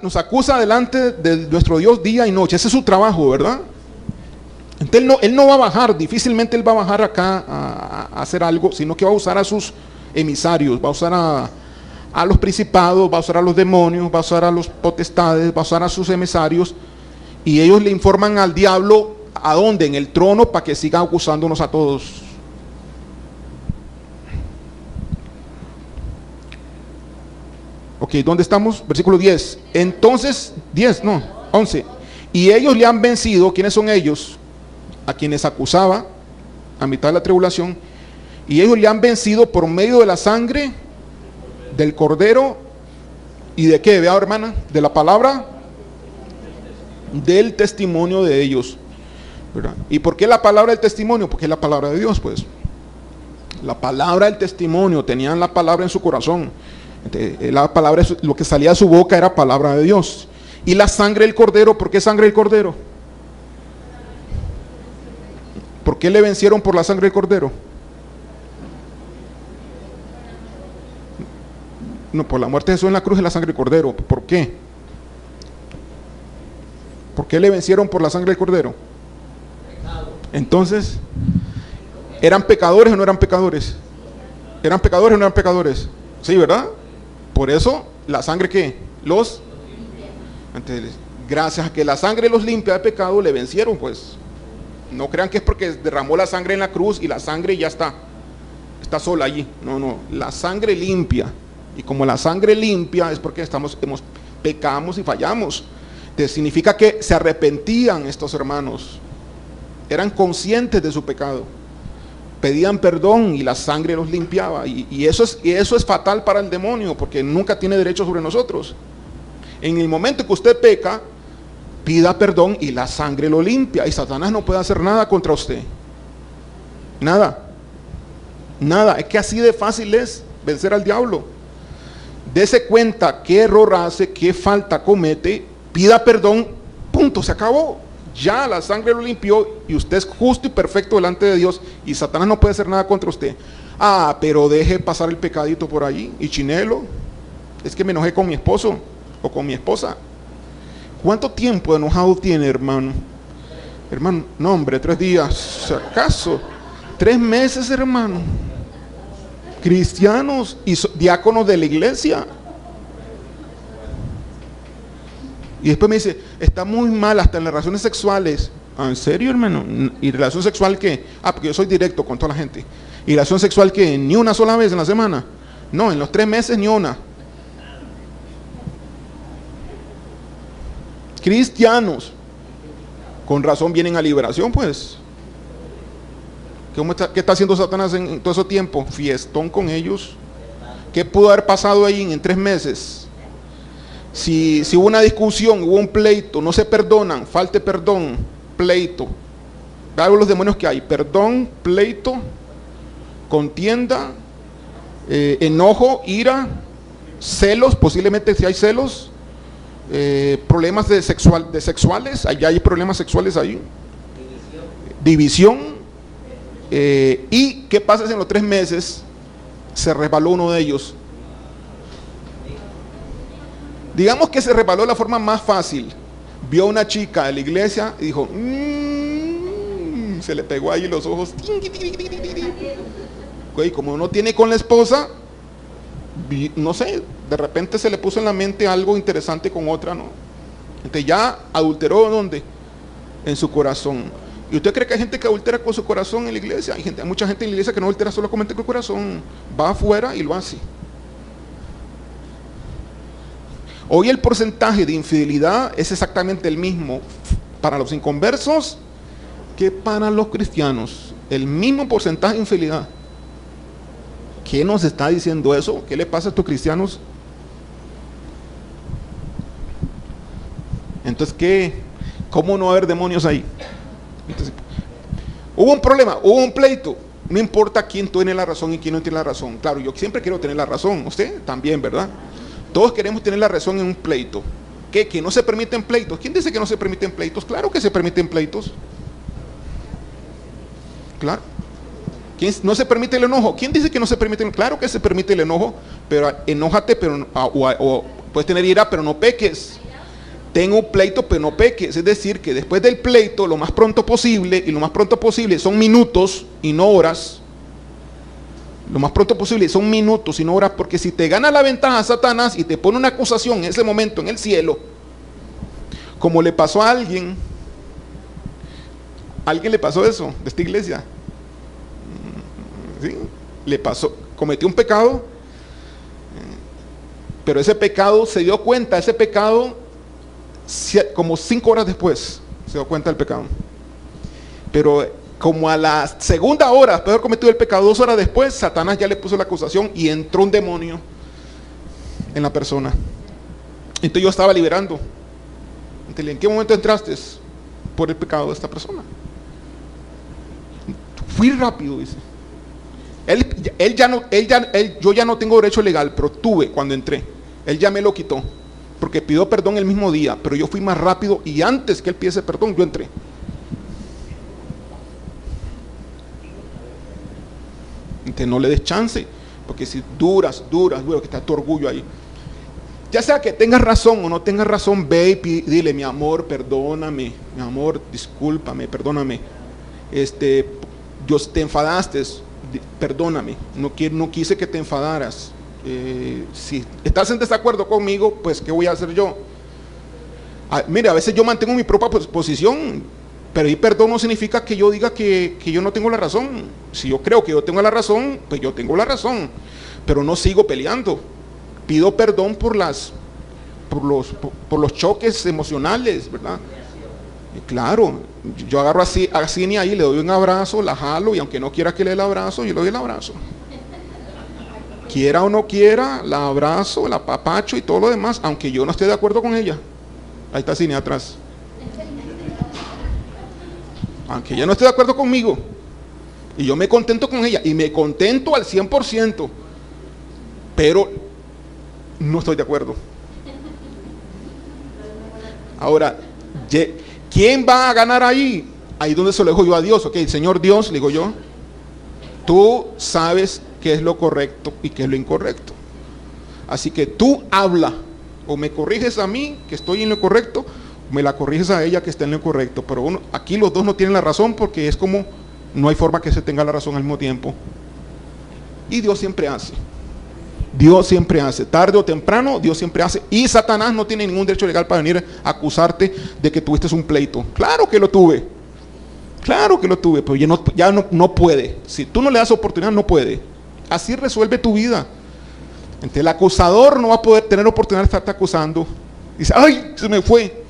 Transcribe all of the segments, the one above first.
nos acusa delante de nuestro Dios día y noche. Ese es su trabajo, ¿verdad? Entonces él no va a bajar, difícilmente él va a bajar acá a hacer algo, sino que va a usar a sus emisarios, va a usar a los principados, va a usar a los demonios, va a usar a los potestades, va a usar a sus emisarios, y ellos le informan al diablo a dónde, en el trono, para que siga acusándonos a todos. Ok, ¿dónde estamos? Versículo 10. Entonces, 10, no, 11. Y ellos le han vencido. ¿Quiénes son ellos? A quienes acusaba a mitad de la tribulación. Y ellos le han vencido por medio de la sangre del Cordero. ¿Y de qué? Vea, hermana, de la palabra, del testimonio de ellos, ¿verdad? ¿Y por qué la palabra del testimonio? Porque es la palabra de Dios, pues. La palabra del testimonio, tenían la palabra en su corazón. La palabra, lo que salía de su boca era palabra de Dios. Y la sangre del Cordero, ¿por qué sangre del Cordero? ¿Por qué le vencieron por la sangre del Cordero? No, por la muerte de Jesús en la cruz y la sangre del Cordero. ¿Por qué? ¿Por qué le vencieron por la sangre del Cordero? Entonces, ¿eran pecadores o no eran pecadores? ¿Eran pecadores o no eran pecadores? Sí, ¿verdad? Por eso, la sangre ¿qué? Entonces, gracias a que la sangre los limpia de pecado, le vencieron, pues. No crean que es porque derramó la sangre en la cruz y la sangre ya está sola allí. No, la sangre limpia. Y como la sangre limpia es porque pecamos y fallamos. Entonces, significa que se arrepentían estos hermanos. Eran conscientes de su pecado. Pedían perdón y la sangre los limpiaba. Y eso es fatal para el demonio, porque nunca tiene derecho sobre nosotros. En el momento que usted peca, pida perdón y la sangre lo limpia. Y Satanás no puede hacer nada contra usted. Nada. Es que así de fácil es vencer al diablo. Dese cuenta qué error hace, qué falta comete, pida perdón, punto, se acabó. Ya la sangre lo limpió y usted es justo y perfecto delante de Dios y Satanás no puede hacer nada contra usted. Pero deje pasar el pecadito por allí y chinelo. Es que me enojé con mi esposo o con mi esposa. ¿Cuánto tiempo de enojado tiene, hermano? Hermano, no, hombre, 3 días, si acaso. 3 meses, hermano. Cristianos y diáconos de la iglesia. Y después me dice, está muy mal hasta en las relaciones sexuales. ¿En serio, hermano? ¿Y relación sexual qué? Porque yo soy directo con toda la gente. ¿Y relación sexual qué? ¿Ni una sola vez en la semana? No, en los 3 meses ni una. Cristianos. Con razón vienen a liberación, pues. ¿Qué está haciendo Satanás en todo ese tiempo? Fiestón con ellos. ¿Qué pudo haber pasado ahí en 3 meses? Si hubo una discusión, hubo un pleito, no se perdonan, falte perdón, pleito. Vean los demonios que hay: perdón, pleito, contienda, enojo, ira, celos, posiblemente si hay celos, problemas de sexuales, allá hay problemas sexuales ahí, división. ¿Y qué pasa si en los 3 meses se resbaló uno de ellos? Digamos que se resbaló de la forma más fácil. Vio a una chica de la iglesia y dijo, se le pegó ahí los ojos. Y como no tiene con la esposa, no sé, de repente se le puso en la mente algo interesante con otra, ¿no? Entonces ya adulteró, ¿dónde? En su corazón. ¿Y usted cree que hay gente que adultera con su corazón en la iglesia? Hay mucha gente en la iglesia que no adultera solamente con el corazón. Va afuera y lo hace. Hoy el porcentaje de infidelidad es exactamente el mismo para los inconversos que para los cristianos. El mismo porcentaje de infidelidad. ¿Qué nos está diciendo eso? ¿Qué le pasa a estos cristianos? Entonces, ¿cómo no va a haber demonios ahí? Entonces, hubo un problema, hubo un pleito. No importa quién tiene la razón y quién no tiene la razón. Claro, yo siempre quiero tener la razón. Usted también, ¿verdad? Todos queremos tener la razón en un pleito. ¿Qué? ¿Que no se permiten pleitos? ¿Quién dice que no se permiten pleitos? Claro que se permiten pleitos. Claro. ¿Quién no se permite el enojo? ¿Quién dice que no se permite? Claro que se permite el enojo, pero enójate, pero Puedes tener ira, pero no peques. Tengo un pleito, pero no peques. Es decir, que después del pleito, lo más pronto posible, y lo más pronto posible son minutos y no horas. Lo más pronto posible son minutos y no horas, porque si te gana la ventaja Satanás y te pone una acusación en ese momento en el cielo, como le pasó a alguien le pasó eso de esta iglesia. ¿Sí? Le pasó, cometió un pecado, pero ese pecado se dio cuenta, ese pecado como 5 horas después se dio cuenta del pecado, pero como a la segunda hora después de haber cometido el pecado, 2 horas después, Satanás ya le puso la acusación y entró un demonio en la persona. Entonces yo estaba liberando. Entonces, ¿en qué momento entraste? Por el pecado de esta persona. Fui rápido, dice. Yo ya no tengo derecho legal, pero tuve cuando entré. Él ya me lo quitó, porque pidió perdón el mismo día, pero yo fui más rápido y antes que él pidiese perdón, yo entré. Entonces no le des chance, porque si duras, que está tu orgullo ahí. Ya sea que tengas razón o no tengas razón, ve y dile, mi amor, perdóname, mi amor, discúlpame, perdóname. Yo te enfadaste, perdóname, no quise que te enfadaras. Si estás en desacuerdo conmigo, pues ¿qué voy a hacer yo? Mire, a veces yo mantengo mi propia posición, pero y perdón no significa que yo diga que yo no tengo la razón. Si yo creo que yo tengo la razón, pues yo tengo la razón, pero no sigo peleando. Pido perdón por los choques emocionales, ¿verdad? Y claro, yo agarro así ni ahí, le doy un abrazo, la jalo, y aunque no quiera que le dé el abrazo, yo le doy el abrazo. Quiera o no quiera, la abrazo, la apapacho y todo lo demás, aunque yo no esté de acuerdo con ella. Ahí está Cine atrás. Aunque ella no esté de acuerdo conmigo, y yo me contento con ella, y me contento al 100%, pero no estoy de acuerdo. Ahora, ¿quién va a ganar ahí? Ahí donde se lo dejo yo a Dios. Ok, Señor Dios, le digo yo, tú sabes qué es lo correcto y qué es lo incorrecto. Así que tú habla, o me corriges a mí, que estoy en lo correcto, o me la corriges a ella, que está en lo correcto. Pero aquí los dos no tienen la razón, porque es como, no hay forma que se tenga la razón al mismo tiempo. Y Dios siempre hace. Dios siempre hace, tarde o temprano, Dios siempre hace. Y Satanás no tiene ningún derecho legal para venir a acusarte de que tuviste un pleito. Claro que lo tuve, pero ya no puede. Si tú no le das oportunidad, no puede. Así resuelve tu vida. Entonces el acusador no va a poder tener oportunidad de estarte acusando. Dice, ay, se me fue.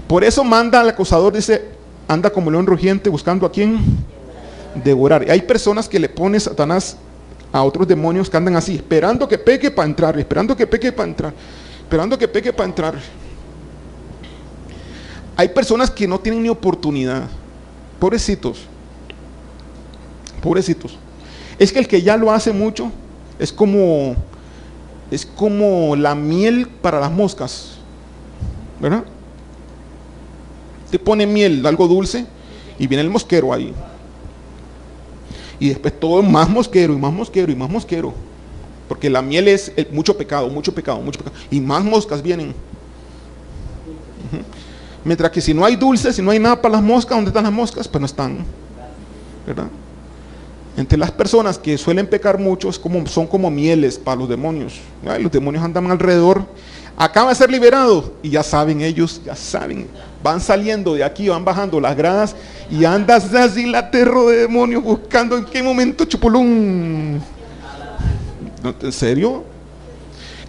Por eso manda al acusador, dice, anda como león rugiente buscando a quién devorar. Y hay personas que le pone Satanás a otros demonios que andan así, esperando que peque para entrar, esperando que peque para entrar, esperando que peque para entrar. Hay personas que no tienen ni oportunidad. Pobrecitos. Es que el que ya lo hace mucho es como la miel para las moscas, ¿verdad? Te pone miel, algo dulce, y viene el mosquero ahí. Y después todo más mosquero, y más mosquero, y más mosquero. Porque la miel es mucho pecado. Y más moscas vienen. Mientras que si no hay dulce, si no hay nada para las moscas, ¿dónde están las moscas? Pues no están, ¿verdad? Entre las personas que suelen pecar mucho son como mieles para los demonios. Ay, los demonios andan alrededor. Acaba de ser liberado y ya saben, van saliendo de aquí, van bajando las gradas y andas así la terro de demonios buscando en qué momento chupulún. ¿En serio?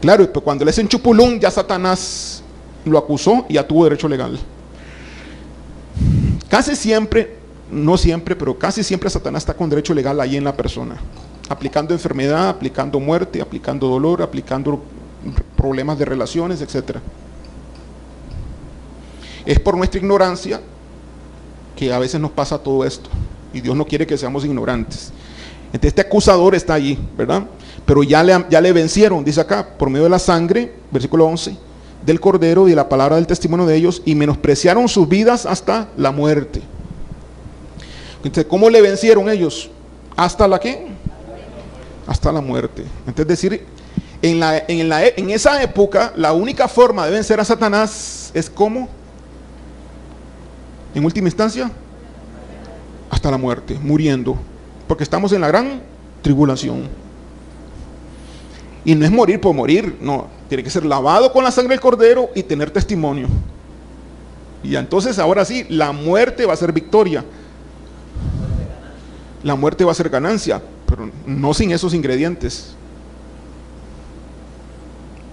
Claro, pero cuando le hacen chupulún, ya Satanás lo acusó y ya tuvo derecho legal. Casi siempre, no siempre, pero casi siempre Satanás está con derecho legal ahí en la persona, aplicando enfermedad, aplicando muerte, aplicando dolor, aplicando problemas de relaciones, etc. Es por nuestra ignorancia que a veces nos pasa todo esto, y Dios no quiere que seamos ignorantes. Entonces este acusador está allí, ¿verdad? Pero ya le vencieron, dice acá, por medio de la sangre, versículo 11, del Cordero y de la palabra del testimonio de ellos, y menospreciaron sus vidas hasta la muerte. Entonces, ¿cómo le vencieron ellos? ¿Hasta la qué? Hasta la muerte. Entonces, decir, En esa época, la única forma de vencer a Satanás es ¿cómo? En última instancia, hasta la muerte, muriendo. Porque estamos en la gran tribulación. Y no es morir por morir, no. Tiene que ser lavado con la sangre del Cordero y tener testimonio. Y entonces, ahora sí, la muerte va a ser victoria. La muerte va a ser ganancia, pero no sin esos ingredientes.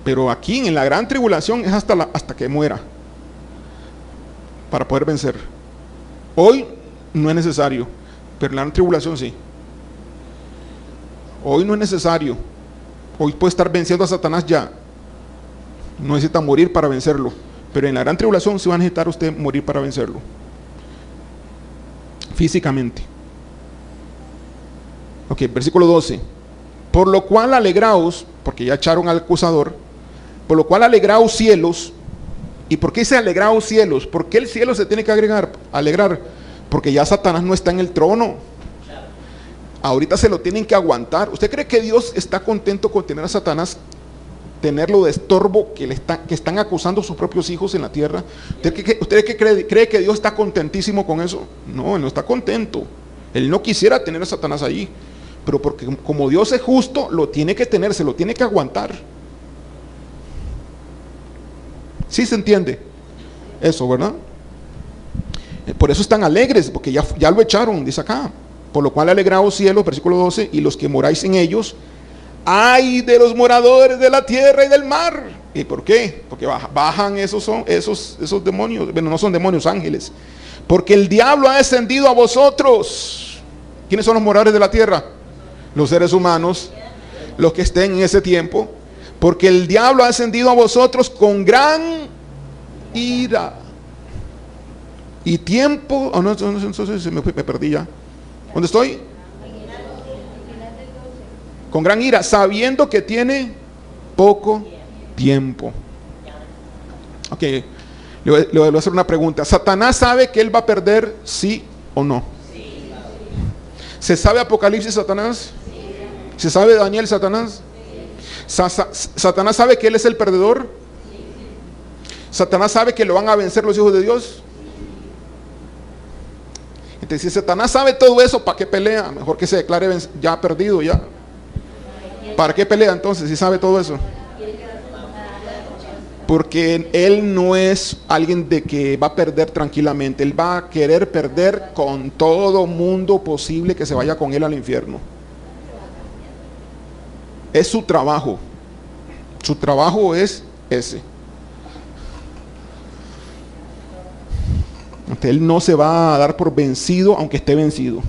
Pero aquí en la gran tribulación es hasta que muera, para poder vencer. Hoy no es necesario, pero en la gran tribulación sí. Hoy no es necesario. Hoy puede estar venciendo a Satanás ya. No necesita morir para vencerlo. Pero en la gran tribulación sí va a necesitar usted morir para vencerlo. Físicamente. Ok, versículo 12. Por lo cual alegraos, porque ya echaron al acusador. Por lo cual alegraos cielos. ¿Y por qué dice alegraos cielos? ¿Por qué el cielo se tiene que alegrar? Porque ya Satanás no está en el trono. Ahorita se lo tienen que aguantar. ¿Usted cree que Dios está contento con tener a Satanás, tenerlo de estorbo, que están acusando a sus propios hijos en la tierra? ¿Usted cree que Dios está contentísimo con eso? No, Él no está contento. Él no quisiera tener a Satanás allí. Pero porque como Dios es justo, lo tiene que tener, se lo tiene que aguantar. ¿Sí se entiende? Eso, ¿verdad? Por eso están alegres, porque ya lo echaron, dice acá. Por lo cual alegraos cielos, versículo 12, y los que moráis en ellos, ay de los moradores de la tierra y del mar. ¿Y por qué? Porque bajan esos demonios. Bueno, no son demonios, ángeles. Porque el diablo ha descendido a vosotros. ¿Quiénes son los moradores de la tierra? Los seres humanos, los que estén en ese tiempo. Porque el diablo ha descendido a vosotros con gran ira y tiempo. Oh, no, me perdí ya. ¿Dónde estoy? Con gran ira, sabiendo que tiene poco tiempo. Ok, le voy a hacer una pregunta. ¿Satanás sabe que él va a perder, sí o no? Sí. ¿Se sabe Apocalipsis Satanás? Sí. ¿Se sabe Daniel Satanás? Sí. ¿Satanás sabe que él es el perdedor? Sí. ¿Satanás sabe que lo van a vencer los hijos de Dios? Entonces, si Satanás sabe todo eso, ¿para qué pelea? Mejor que se declare ya perdido, ya. ¿Para qué pelea entonces si sabe todo eso? Porque él no es alguien de que va a perder tranquilamente. Él va a querer perder con todo mundo posible que se vaya con él al infierno. Es su trabajo. Su trabajo es ese. Él no se va a dar por vencido aunque esté vencido.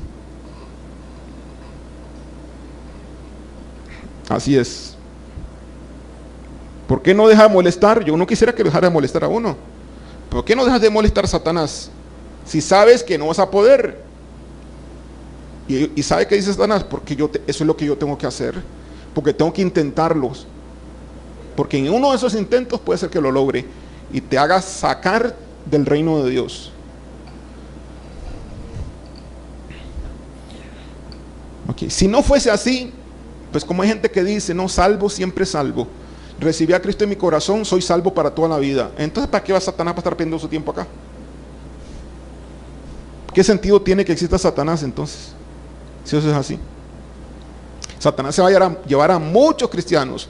Así es. ¿Por qué no deja de molestar? Yo no quisiera que dejara de molestar a uno. ¿Por qué no dejas de molestar a Satanás? Si sabes que no vas a poder. Y ¿sabe qué dice Satanás? Porque eso es lo que yo tengo que hacer. Porque tengo que intentarlos. Porque en uno de esos intentos puede ser que lo logre y te haga sacar del reino de Dios. Okay. Si no fuese así, pues como hay gente que dice, no, salvo, siempre salvo. Recibí a Cristo en mi corazón, soy salvo para toda la vida. Entonces, ¿para qué va Satanás para estar perdiendo su tiempo acá? ¿Qué sentido tiene que exista Satanás entonces? Si eso es así. Satanás se va a llevar a muchos cristianos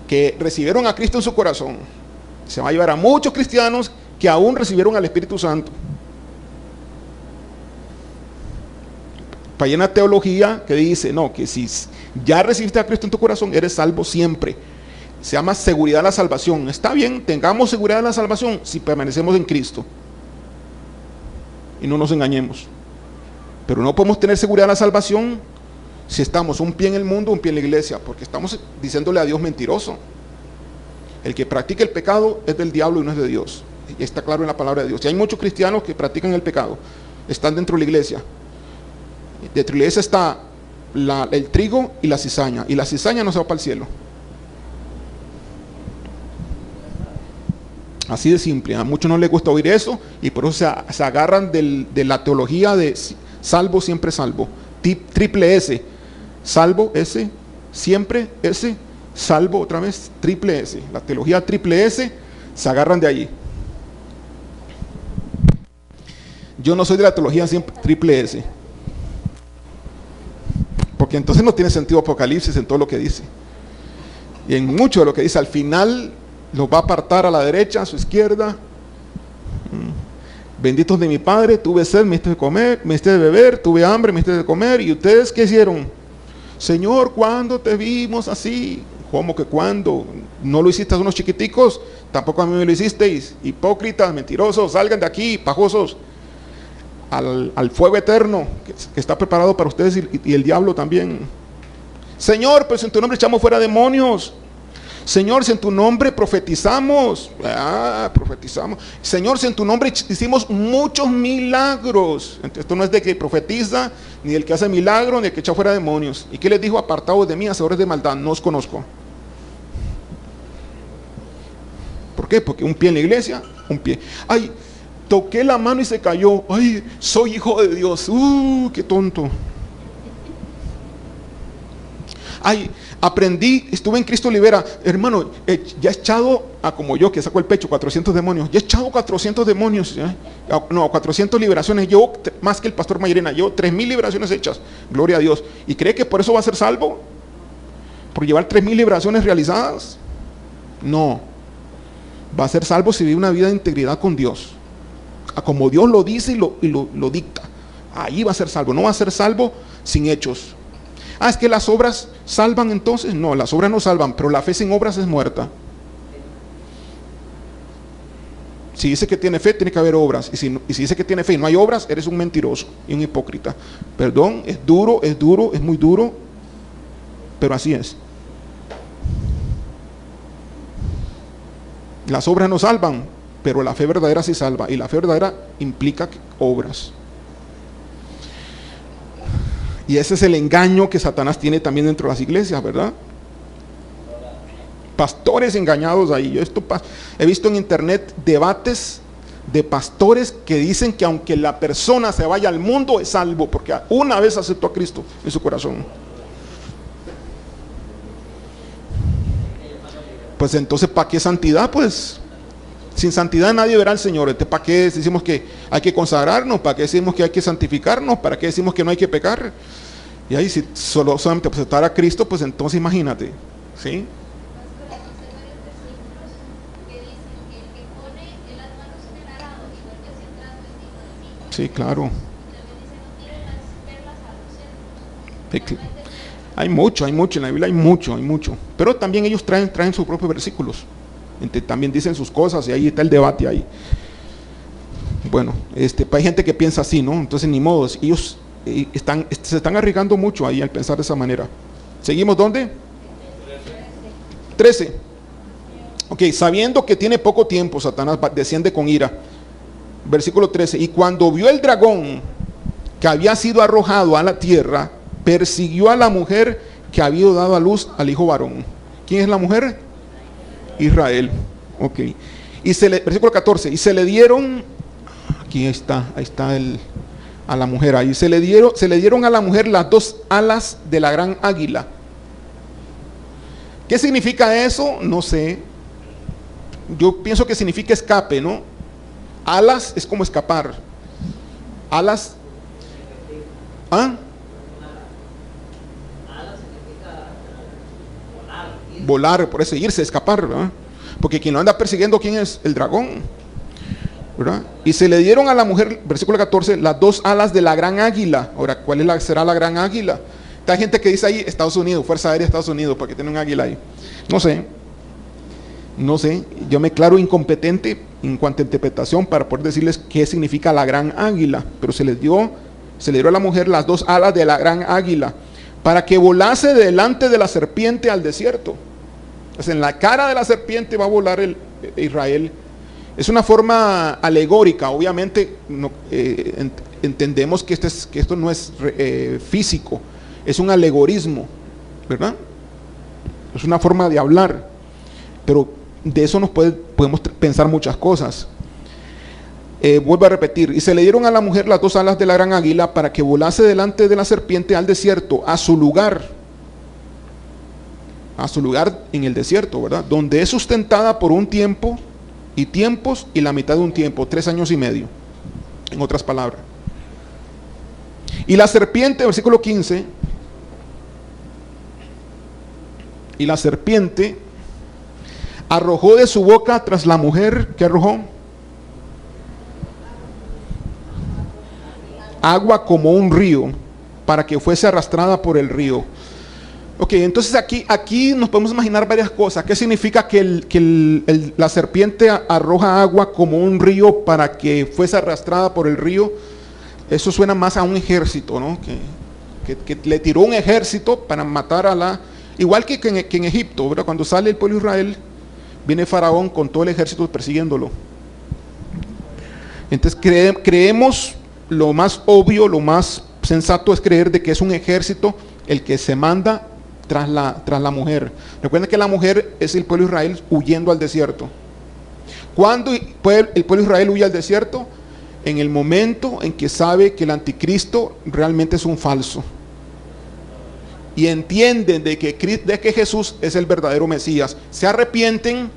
que recibieron a Cristo en su corazón. Se va a llevar a muchos cristianos que aún recibieron al Espíritu Santo. Hay una teología que dice, no, que si ya recibiste a Cristo en tu corazón, eres salvo siempre. Se llama seguridad de la salvación. Está bien, tengamos seguridad de la salvación si permanecemos en Cristo. Y no nos engañemos. Pero no podemos tener seguridad de la salvación si estamos un pie en el mundo, un pie en la iglesia, porque estamos diciéndole a Dios mentiroso. El que practica el pecado es del diablo y no es de Dios. Y está claro en la palabra de Dios. Y hay muchos cristianos que practican el pecado, están dentro de la iglesia. Dentro de la iglesia está el trigo y la cizaña. Y la cizaña no se va para el cielo. Así de simple. A muchos no les gusta oír eso y por eso se agarran de la teología de salvo, siempre salvo. Triple S. Salvo, S, siempre, S salvo otra vez, triple S. La teología triple S se agarran de allí. Yo no soy de la teología siempre triple S, porque entonces no tiene sentido Apocalipsis en todo lo que dice. Y en mucho de lo que dice, al final los va a apartar a la derecha, a su izquierda. Benditos de mi Padre, tuve sed, me diste de comer, me diste de beber, tuve hambre, me diste de comer. ¿Y ustedes qué hicieron? Señor, ¿cuándo te vimos así? ¿Cómo que cuándo? ¿No lo hiciste a unos chiquiticos? Tampoco a mí me lo hicisteis. Hipócritas, mentirosos, salgan de aquí, pajosos. Al fuego eterno que está preparado para ustedes y el diablo también. Señor, pues en tu nombre echamos fuera demonios. Señor, si en tu nombre profetizamos. Profetizamos. Señor, si en tu nombre hicimos muchos milagros. Esto no es de que profetiza, ni el que hace milagros, ni el que echa fuera demonios. ¿Y qué les dijo? Apartados de mí, hacedores de maldad, no os conozco. ¿Por qué? Porque un pie en la iglesia, un pie. Ay, toqué la mano y se cayó. Ay, soy hijo de Dios. Qué tonto. Ay, aprendí, estuve en Cristo Libera. Hermano, ya he echado, como yo que saco el pecho, 400 demonios. Ya he echado 400 demonios. No, 400 liberaciones. Llevo más que el pastor Mayrena. Llevo 3000 liberaciones hechas. Gloria a Dios. ¿Y cree que por eso va a ser salvo? ¿Por llevar 3000 liberaciones realizadas? No. Va a ser salvo si vive una vida de integridad con Dios. Como Dios lo dice y lo dicta. Ahí va a ser salvo. No va a ser salvo sin hechos. Es que las obras salvan entonces. No, las obras no salvan, pero la fe sin obras es muerta. Si dice que tiene fe, tiene que haber obras. Y si dice que tiene fe y no hay obras, eres un mentiroso y un hipócrita. Perdón, es duro, es muy duro, pero así es. Las obras no salvan, pero la fe verdadera sí salva. Y la fe verdadera implica obras. Y ese es el engaño que Satanás tiene también dentro de las iglesias, ¿verdad? Pastores engañados ahí. He visto en internet debates de pastores que dicen que aunque la persona se vaya al mundo es salvo, porque una vez aceptó a Cristo en su corazón. Pues entonces, ¿para qué santidad? Pues sin santidad nadie verá al Señor. Entonces, ¿para qué decimos que hay que consagrarnos? ¿Para qué decimos que hay que santificarnos? ¿Para qué decimos que no hay que pecar? Y ahí si solamente aceptar a Cristo, pues entonces imagínate, ¿sí? Sí, claro. Hay mucho en la Biblia, hay mucho. Pero también ellos traen sus propios versículos. También dicen sus cosas y ahí está el debate ahí. Bueno, hay gente que piensa así, ¿no? Entonces ni modo, ellos se están arriesgando mucho ahí al pensar de esa manera. ¿Seguimos dónde? 13. Ok, sabiendo que tiene poco tiempo, Satanás desciende con ira. Versículo 13. Y cuando vio el dragón que había sido arrojado a la tierra, persiguió a la mujer que había dado a luz al hijo varón. ¿Quién es la mujer? Israel. Ok. Versículo 14. Y se le dieron, aquí está a la mujer ahí, se le dieron a la mujer las dos alas de la gran águila. ¿Qué significa eso? No sé. Yo pienso que significa escape, ¿no? Alas es como escapar. Alas. ¿Ah? Volar, por eso irse, escapar, ¿verdad? Porque quien lo anda persiguiendo, ¿quién es? El dragón, ¿verdad? Y se le dieron a la mujer, versículo 14, las dos alas de la gran águila. Ahora, ¿cuál será la gran águila? Hay gente que dice ahí Estados Unidos, Fuerza Aérea Estados Unidos, porque tiene un águila ahí. No sé, yo me declaro incompetente en cuanto a interpretación para poder decirles qué significa la gran águila, pero se le dio a la mujer las dos alas de la gran águila para que volase delante de la serpiente al desierto. Pues en la cara de la serpiente va a volar Israel. Es una forma alegórica, obviamente entendemos que esto no es físico, es un alegorismo, ¿verdad? Es una forma de hablar, pero de eso podemos pensar muchas cosas. Vuelvo a repetir, y se le dieron a la mujer las dos alas de la gran águila para que volase delante de la serpiente al desierto, a su lugar. a su lugar en el desierto, ¿verdad? Donde es sustentada por un tiempo y tiempos y la mitad de un tiempo, 3 años y medio, en otras palabras. Y la serpiente, versículo 15, y la serpiente arrojó de su boca tras la mujer, ¿qué arrojó? Agua como un río, para que fuese arrastrada por el río. Ok, entonces aquí nos podemos imaginar varias cosas. ¿Qué significa que la serpiente arroja agua como un río para que fuese arrastrada por el río? Eso suena más a un ejército, ¿no? Que le tiró un ejército para matar a la... Igual que en Egipto, ¿verdad? Cuando sale el pueblo de Israel, viene Faraón con todo el ejército persiguiéndolo. Entonces creemos, lo más obvio, lo más sensato es creer de que es un ejército el que se manda tras la mujer. Recuerden que la mujer es el pueblo de Israel huyendo al desierto. ¿Cuándo el pueblo de Israel huye al desierto? En el momento en que sabe que el anticristo realmente es un falso. Y entienden de que Jesús es el verdadero Mesías. Se arrepienten,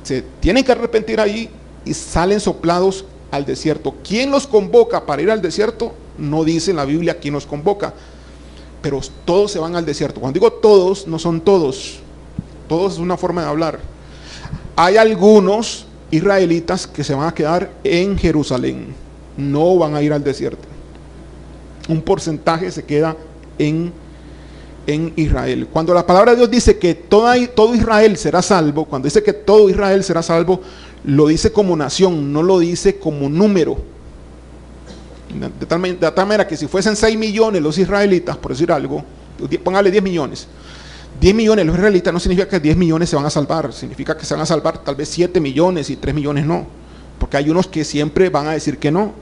se tienen que arrepentir ahí y salen soplados al desierto. ¿Quién los convoca para ir al desierto? No dice en la Biblia quién los convoca, pero todos se van al desierto. Cuando digo todos, no son todos. Todos es una forma de hablar. Hay algunos israelitas que se van a quedar en Jerusalén, no van a ir al desierto. Un porcentaje se queda en Israel. Cuando la palabra de Dios dice que todo Israel será salvo, cuando dice que todo Israel será salvo, lo dice como nación, no lo dice como número. De tal manera que si fuesen 6 millones los israelitas, por decir algo, póngale 10 millones. 10 millones los israelitas no significa que 10 millones se van a salvar, significa que se van a salvar tal vez 7 millones y 3 millones no. Porque hay unos que siempre van a decir que no.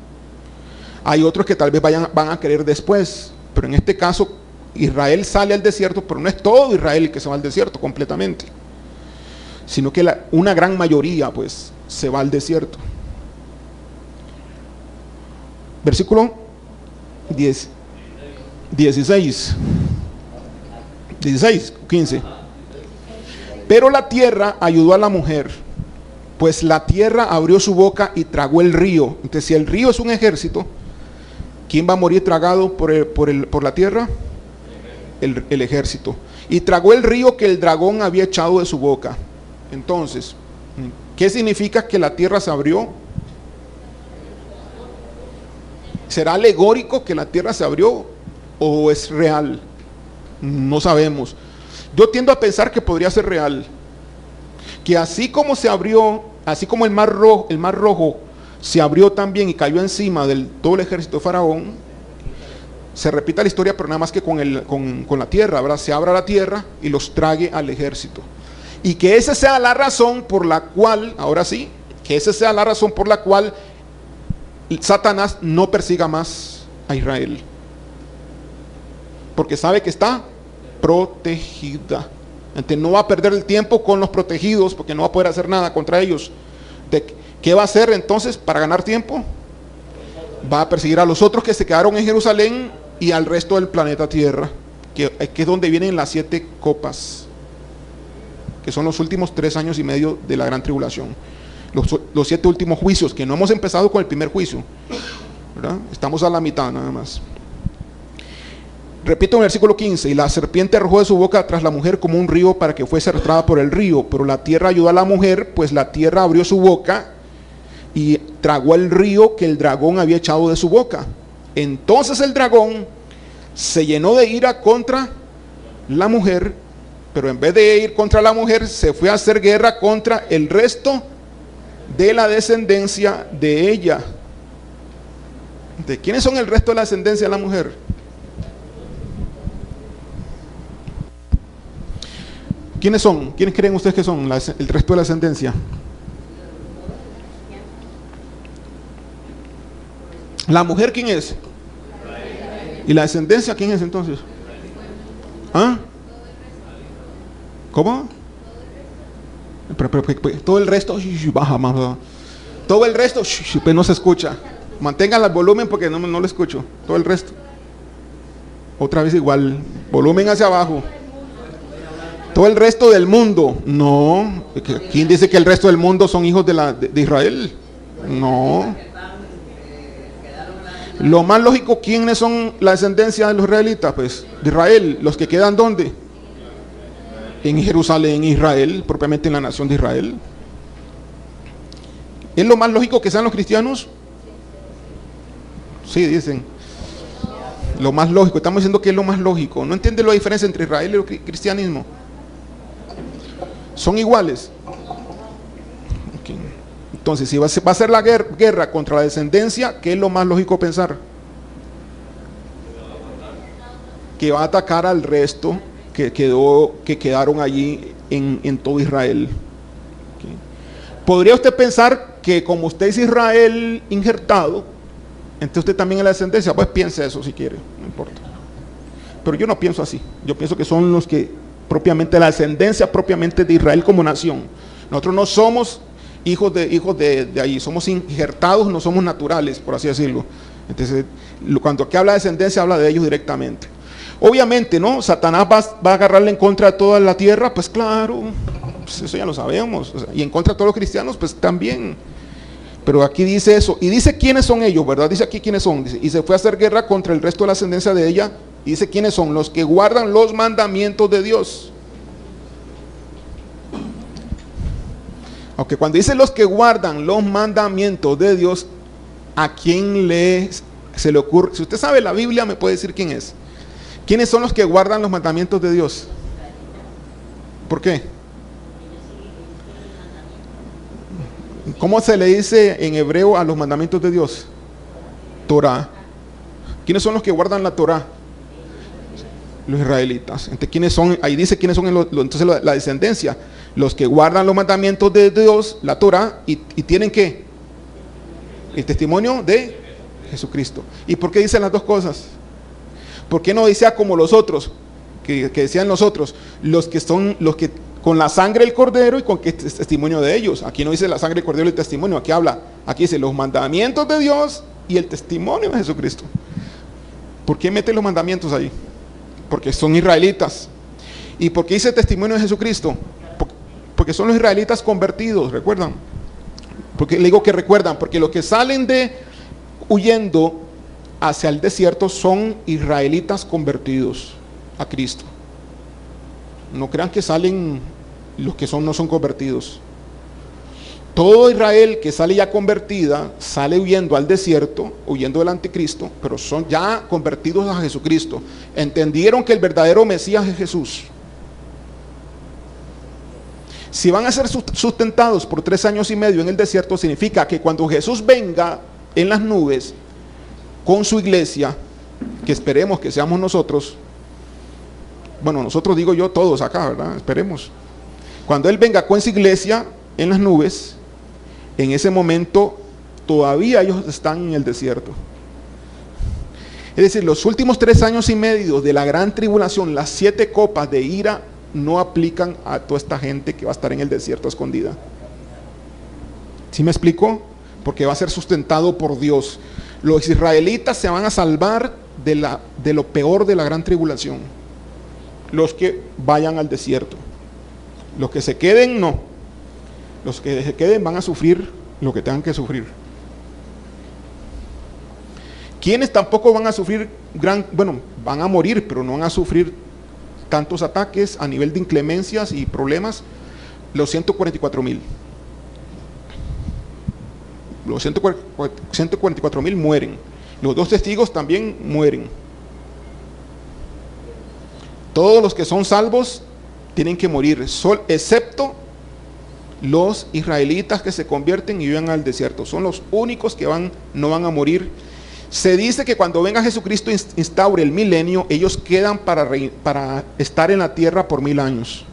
Hay otros que tal vez van a querer después. Pero en este caso, Israel sale al desierto, pero no es todo Israel que se va al desierto completamente. Sino que una gran mayoría pues se va al desierto. Versículo 16, 15. Pero la tierra ayudó a la mujer, pues la tierra abrió su boca y tragó el río. Entonces, si el río es un ejército, ¿quién va a morir tragado por la tierra? El ejército. Y tragó el río que el dragón había echado de su boca. Entonces, ¿qué significa que la tierra se abrió? ¿Será alegórico que la tierra se abrió o es real? No sabemos. Yo tiendo a pensar que podría ser real. Que así como se abrió, así como el mar rojo se abrió también y cayó encima del todo el ejército de Faraón, se repita la historia, pero nada más que con la tierra, ¿verdad? Se abra la tierra y los trague al ejército. Y que esa sea la razón por la cual, ahora sí, que esa sea la razón por la cual Satanás no persiga más a Israel. Porque sabe que está protegida. Entonces no va a perder el tiempo con los protegidos, porque no va a poder hacer nada contra ellos. ¿Qué va a hacer entonces para ganar tiempo? Va a perseguir a los otros que se quedaron en Jerusalén y al resto del planeta Tierra, que es donde vienen las 7 copas, que son los últimos 3 años y medio de la gran tribulación. Los 7 últimos juicios, que no hemos empezado con el primer juicio, ¿verdad? Estamos a la mitad nada más. Repito en el versículo 15, y la serpiente arrojó de su boca tras la mujer como un río para que fuese arrastrada por el río, pero la tierra ayudó a la mujer, pues la tierra abrió su boca y tragó el río que el dragón había echado de su boca. Entonces el dragón se llenó de ira contra la mujer, pero en vez de ir contra la mujer, se fue a hacer guerra contra el resto de la descendencia de ella. ¿De quiénes son el resto de la descendencia de la mujer? ¿Quiénes son? ¿Quiénes creen ustedes que son el resto de la descendencia? ¿La mujer quién es? ¿Y la descendencia quién es entonces? ¿Ah? ¿Cómo? Pero, todo el resto, baja más. Todo el resto, no se escucha. Mantengan el volumen porque no lo escucho. Todo el resto. Otra vez igual. Volumen hacia abajo. Todo el resto del mundo. No. ¿Quién dice que el resto del mundo son hijos de Israel? No. Lo más lógico, ¿quiénes son la descendencia de los israelitas? Pues de Israel. ¿Los que quedan dónde? En Jerusalén, Israel, propiamente en la nación de Israel. ¿Es lo más lógico que sean los cristianos? Sí, dicen. Lo más lógico. Estamos diciendo que es lo más lógico. ¿No entiende la diferencia entre Israel y el cristianismo? Son iguales. Okay. Entonces, si va a ser la guerra contra la descendencia, ¿qué es lo más lógico pensar? Que va a atacar al resto que quedaron allí en todo Israel. Okay. ¿Podría usted pensar que como usted es Israel injertado, entonces usted también es la descendencia? Pues piense eso si quiere, no importa. Pero yo no pienso así. Yo pienso que son los que propiamente la descendencia propiamente de Israel como nación. Nosotros no somos hijos de ahí, somos injertados, no somos naturales, por así decirlo. Entonces, cuando aquí habla de descendencia, habla de ellos directamente. Obviamente, ¿no? Satanás va a agarrarle en contra de toda la tierra, pues claro, pues eso ya lo sabemos. O sea, y en contra de todos los cristianos, pues también. Pero aquí dice eso, y dice quiénes son ellos, ¿verdad? Dice aquí quiénes son. Dice, y se fue a hacer guerra contra el resto de la ascendencia de ella. Y dice quiénes son, los que guardan los mandamientos de Dios. Aunque cuando dice los que guardan los mandamientos de Dios, ¿a quién se le ocurre? Si usted sabe la Biblia, me puede decir quién es. ¿Quiénes son los que guardan los mandamientos de Dios? ¿Por qué? ¿Cómo se le dice en hebreo a los mandamientos de Dios? Torah. ¿Quiénes son los que guardan la Torah? Los israelitas. Entonces, ¿quiénes son? Ahí dice quiénes son entonces la descendencia. Los que guardan los mandamientos de Dios, la Torah, y tienen ¿qué? El testimonio de Jesucristo. ¿Y por qué dicen las dos cosas? ¿Por qué no dice como los otros? Que decían los otros, los que con la sangre del cordero y con qué testimonio de ellos. Aquí no dice la sangre del cordero y el testimonio, aquí dice los mandamientos de Dios y el testimonio de Jesucristo. ¿Por qué mete los mandamientos ahí? Porque son israelitas. ¿Y por qué dice testimonio de Jesucristo? Porque son los israelitas convertidos, ¿recuerdan? Porque le digo que recuerdan, porque los que salen huyendo hacia el desierto son israelitas convertidos a Cristo. No crean que salen los que no son convertidos. Todo Israel que sale ya convertida, sale huyendo al desierto, huyendo del anticristo, pero son ya convertidos a Jesucristo. Entendieron que el verdadero Mesías es Jesús. Si van a ser sustentados por 3 años y medio en el desierto, significa que cuando Jesús venga en las nubes con su iglesia, que esperemos que seamos nosotros, bueno, nosotros digo yo todos acá, ¿verdad? Esperemos. Cuando Él venga con su iglesia en las nubes, en ese momento todavía ellos están en el desierto. Es decir, los últimos 3 años y medio de la gran tribulación, las 7 copas de ira, no aplican a toda esta gente que va a estar en el desierto escondida. ¿Sí me explico? Porque va a ser sustentado por Dios. Los israelitas se van a salvar de lo peor de la gran tribulación. Los que vayan al desierto. Los que se queden, no. Los que se queden van a sufrir lo que tengan que sufrir. Quienes tampoco van a sufrir van a morir, pero no van a sufrir tantos ataques a nivel de inclemencias y problemas. Los 144,000. Los 144,000 mueren. Los 2 testigos también mueren. Todos los que son salvos tienen que morir, excepto los israelitas que se convierten y viven al desierto. Son los únicos que no van a morir. Se dice que cuando venga Jesucristo instaure el milenio, ellos quedan para estar en la tierra por 1000 años.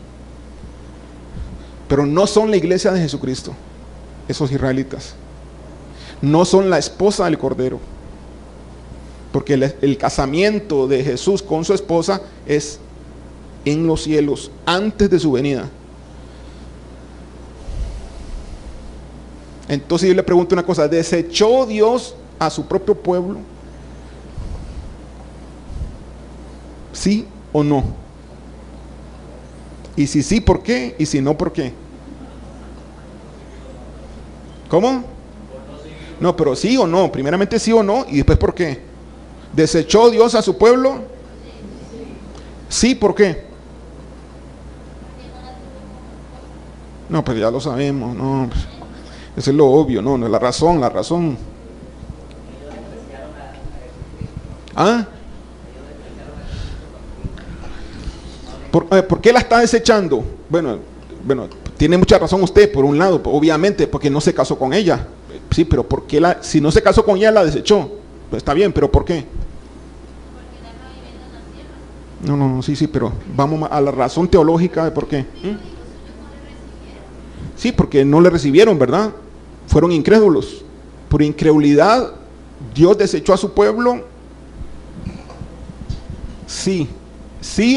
Pero no son la iglesia de Jesucristo, esos israelitas. No son la esposa del Cordero. Porque el casamiento de Jesús con su esposa es en los cielos, antes de su venida. Entonces yo le pregunto una cosa, ¿desechó Dios a su propio pueblo? ¿Sí o no? Y si sí, ¿por qué? Y si no, ¿por qué? ¿Cómo? No, pero sí o no. Primeramente sí o no y después ¿por qué? ¿Desechó Dios a su pueblo? Sí, ¿por qué? No, pues ya lo sabemos, no. Eso es lo obvio, no, no es la razón, la razón. ¿Ah? ¿Por qué la está desechando? Bueno, tiene mucha razón usted, por un lado, obviamente, porque no se casó con ella. Sí, pero ¿por qué si no se casó con ella, la desechó? Pues está bien, pero ¿por qué? No, sí, pero vamos a la razón teológica de por qué. Sí, porque no le recibieron, ¿verdad? Fueron incrédulos. Por incredulidad, Dios desechó a su pueblo. Sí,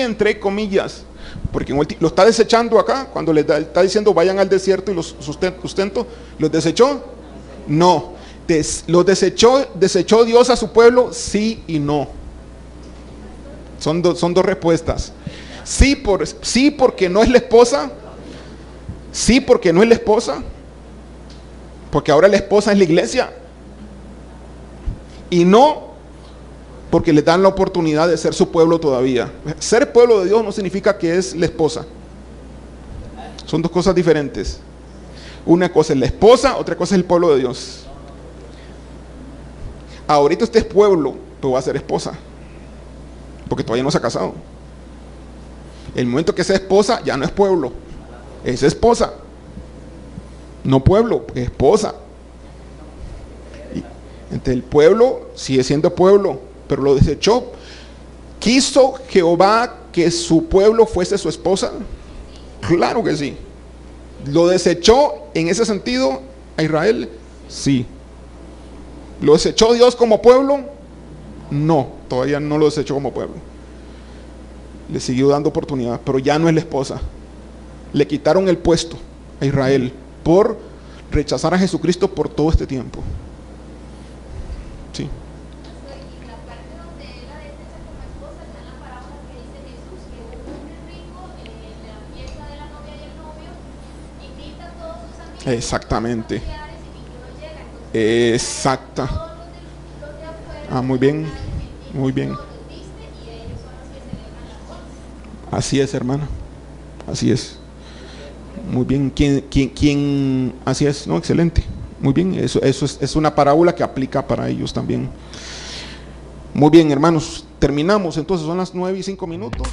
entre comillas, porque lo está desechando acá, cuando le está diciendo vayan al desierto y los sustento, ¿los desechó? No, los desechó Dios a su pueblo, sí y no. Son dos respuestas. Sí, porque no es la esposa. Sí, porque no es la esposa. Porque ahora la esposa es la iglesia. Y no, porque le dan la oportunidad de ser su pueblo todavía. Ser pueblo de Dios no significa que es la esposa. Son dos cosas diferentes. Una cosa es la esposa, otra cosa es el pueblo de Dios. Ahorita usted es pueblo, pero va a ser esposa. Porque todavía no se ha casado. El momento que sea esposa, ya no es pueblo. Es esposa. No pueblo, es esposa. Entonces el pueblo sigue siendo pueblo, pero lo desechó. ¿Quiso Jehová que su pueblo fuese su esposa? Claro que sí. ¿Lo desechó en ese sentido a Israel? Sí. ¿Lo desechó Dios como pueblo? No, todavía no lo desechó como pueblo. Le siguió dando oportunidad, pero ya no es la esposa. Le quitaron el puesto a Israel por rechazar a Jesucristo por todo este tiempo. Sí. La parte donde él la desecha como esposa está en la parábola que dice Jesús, que un hombre rico en la fiesta de la novia y el novio invita a todos sus amigos, exactamente, familiares, y ninguno llega. Entonces, exacta. todos los de afuera, Muy bien, muy bien. los viste y ellos son los que celebran las bodas. Así es, hermana. Así es. Muy bien. ¿Quién? Así es, no, excelente. Muy bien, eso es una parábola que aplica para ellos también. Muy bien, hermanos, terminamos, entonces son las 9:05.